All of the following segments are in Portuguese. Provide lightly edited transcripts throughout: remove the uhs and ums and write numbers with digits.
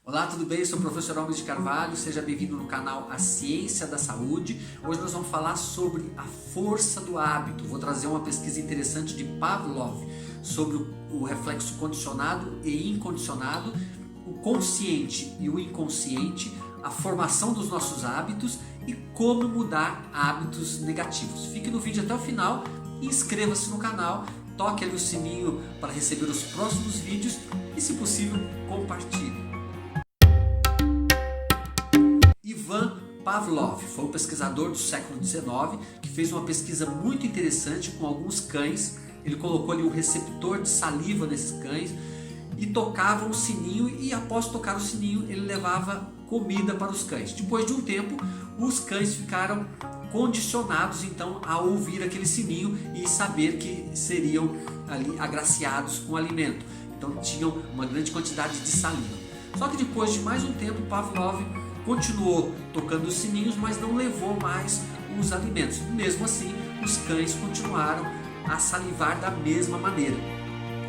Olá, tudo bem? Eu sou o professor Alves de Carvalho, seja bem-vindo no canal A Ciência da Saúde. Hoje nós vamos falar sobre a força do hábito. Vou trazer uma pesquisa interessante de Pavlov sobre o reflexo condicionado e incondicionado, o consciente e o inconsciente, a formação dos nossos hábitos e como mudar hábitos negativos. Fique no vídeo até o final e inscreva-se no canal, toque ali o sininho para receber os próximos vídeos e, se possível, compartilhe. Ivan Pavlov foi um pesquisador do século XIX que fez uma pesquisa muito interessante com alguns cães. Ele colocou ali um receptor de saliva nesses cães e tocava um sininho, e após tocar o sininho ele levava comida para os cães. Depois de um tempo, os cães ficaram condicionados então a ouvir aquele sininho e saber que seriam ali agraciados com alimento. Então tinham uma grande quantidade de saliva. Só que depois de mais um tempo, Pavlov continuou tocando os sininhos, mas não levou mais os alimentos. Mesmo assim, os cães continuaram a salivar da mesma maneira.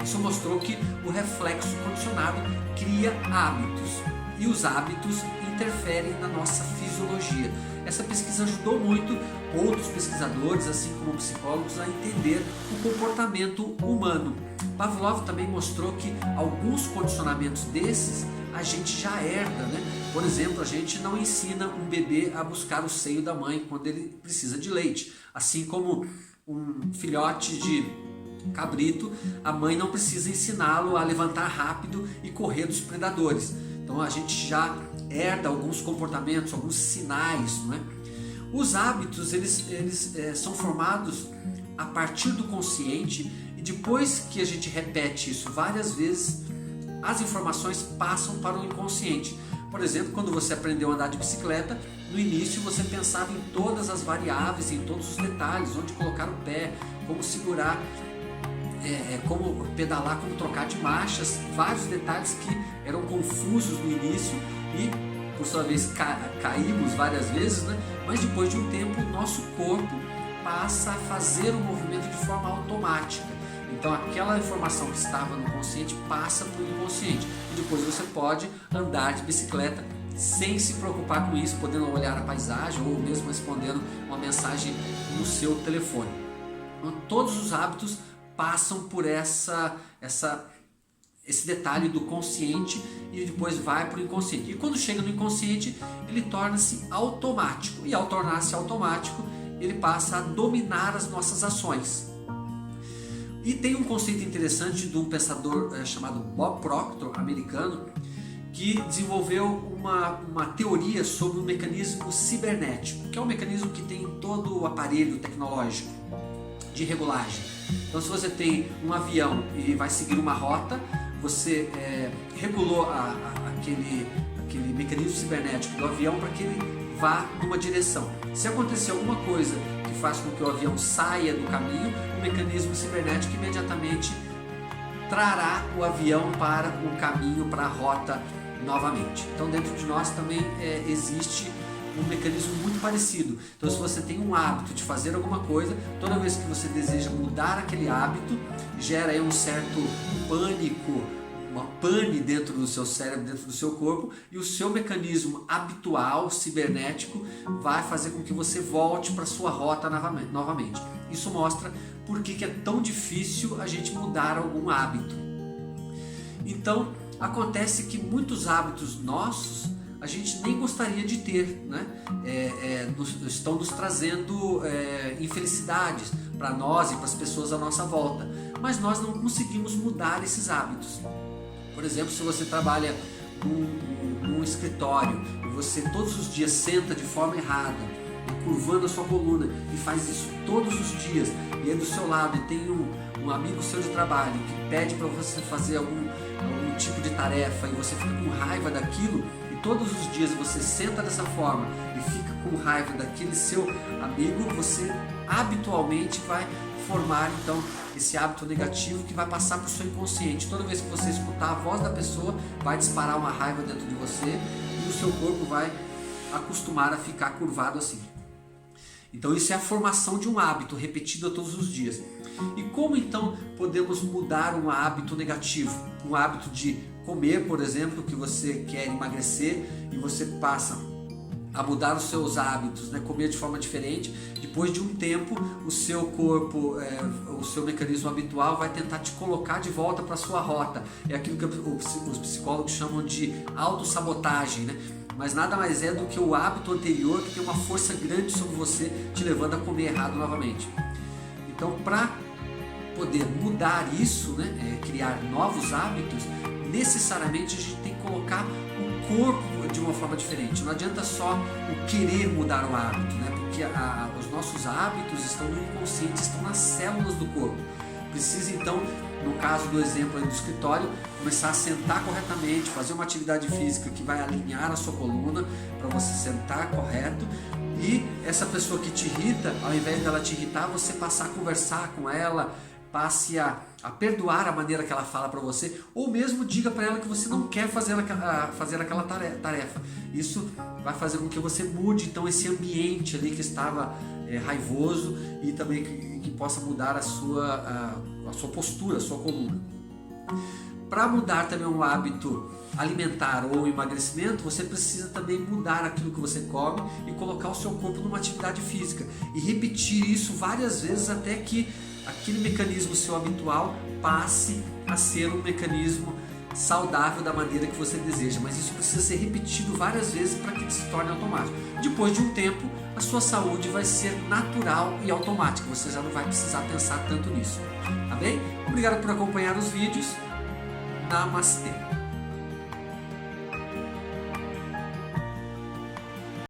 Isso mostrou que o reflexo condicionado cria hábitos e os hábitos interferem na nossa fisiologia. Essa pesquisa ajudou muito outros pesquisadores, assim como psicólogos, a entender o comportamento humano. Pavlov também mostrou que alguns condicionamentos desses a gente já herda, né? Por exemplo, a gente não ensina um bebê a buscar o seio da mãe quando ele precisa de leite. Assim como um filhote de cabrito, a mãe não precisa ensiná-lo a levantar rápido e correr dos predadores. Então a gente já herda alguns comportamentos, alguns sinais, não é? Os hábitos eles são formados a partir do consciente, e depois que a gente repete isso várias vezes, as informações passam para o inconsciente. Por exemplo, quando você aprendeu a andar de bicicleta, no início você pensava em todas as variáveis, em todos os detalhes, onde colocar o pé, como segurar, como pedalar, como trocar de marchas, vários detalhes que eram confusos no início e, por sua vez, caímos várias vezes, né? Mas depois de um tempo, o nosso corpo passa a fazer o movimento de forma automática. Então aquela informação que estava no consciente passa para o inconsciente. E depois você pode andar de bicicleta sem se preocupar com isso, podendo olhar a paisagem ou mesmo respondendo uma mensagem no seu telefone. Então, todos os hábitos passam por esse detalhe do consciente e depois vai para o inconsciente. E quando chega no inconsciente, ele torna-se automático. E ao tornar-se automático, ele passa a dominar as nossas ações. E tem um conceito interessante de um pensador chamado Bob Proctor, americano, que desenvolveu uma teoria sobre o mecanismo cibernético, que é um mecanismo que tem em todo o aparelho tecnológico de regulagem. Então, se você tem um avião e vai seguir uma rota, você regulou aquele mecanismo cibernético do avião para que ele vá numa direção. Se acontecer alguma coisa que faz com que o avião saia do caminho, o mecanismo cibernético imediatamente trará o avião para o caminho, para a rota novamente. Então, dentro de nós também existe um mecanismo muito parecido. Então, se você tem um hábito de fazer alguma coisa, toda vez que você deseja mudar aquele hábito, gera aí um certo pânico, uma pane dentro do seu cérebro, dentro do seu corpo, e o seu mecanismo habitual, cibernético, vai fazer com que você volte para a sua rota novamente. Isso mostra por que é tão difícil a gente mudar algum hábito. Então, acontece que muitos hábitos nossos a gente nem gostaria de ter, né? Estão nos trazendo infelicidades para nós e para as pessoas à nossa volta, mas nós não conseguimos mudar esses hábitos. Por exemplo, se você trabalha num escritório e você todos os dias senta de forma errada, curvando a sua coluna, e faz isso todos os dias, e aí do seu lado tem um amigo seu de trabalho que pede para você fazer algum tipo de tarefa e você fica com raiva daquilo, e todos os dias você senta dessa forma e fica com raiva daquele seu amigo, você habitualmente vai formar então esse hábito negativo que vai passar para o seu inconsciente. Toda vez que você escutar a voz da pessoa, vai disparar uma raiva dentro de você e o seu corpo vai acostumar a ficar curvado assim. Então isso é a formação de um hábito repetido todos os dias. E como então podemos mudar um hábito negativo? Um hábito de comer, por exemplo, que você quer emagrecer e você passa a mudar os seus hábitos, né? Comer de forma diferente, depois de um tempo o seu corpo, o seu mecanismo habitual vai tentar te colocar de volta para a sua rota. É aquilo que os psicólogos chamam de autossabotagem, né? Mas nada mais é do que o hábito anterior que tem uma força grande sobre você, te levando a comer errado novamente. Então, para poder mudar isso, né? Criar novos hábitos, necessariamente a gente tem que colocar o corpo de uma forma diferente. Não adianta só o querer mudar o hábito, né? Porque os nossos hábitos estão no inconsciente, estão nas células do corpo. Precisa então, no caso do exemplo aí do escritório, começar a sentar corretamente, fazer uma atividade física que vai alinhar a sua coluna para você sentar correto. E essa pessoa que te irrita, ao invés dela te irritar, você passar a conversar com ela, passe a perdoar a maneira que ela fala para você, ou mesmo diga para ela que você não quer fazer aquela tarefa. Isso vai fazer com que você mude então esse ambiente ali que estava raivoso, e também que possa mudar a sua postura, a sua coluna. Para mudar também um hábito alimentar ou emagrecimento, você precisa também mudar aquilo que você come e colocar o seu corpo numa atividade física e repetir isso várias vezes até que aquele mecanismo seu habitual passe a ser um mecanismo saudável da maneira que você deseja, mas isso precisa ser repetido várias vezes para que se torne automático. Depois de um tempo, a sua saúde vai ser natural e automática, você já não vai precisar pensar tanto nisso, tá bem? Obrigado por acompanhar os vídeos. Namastê!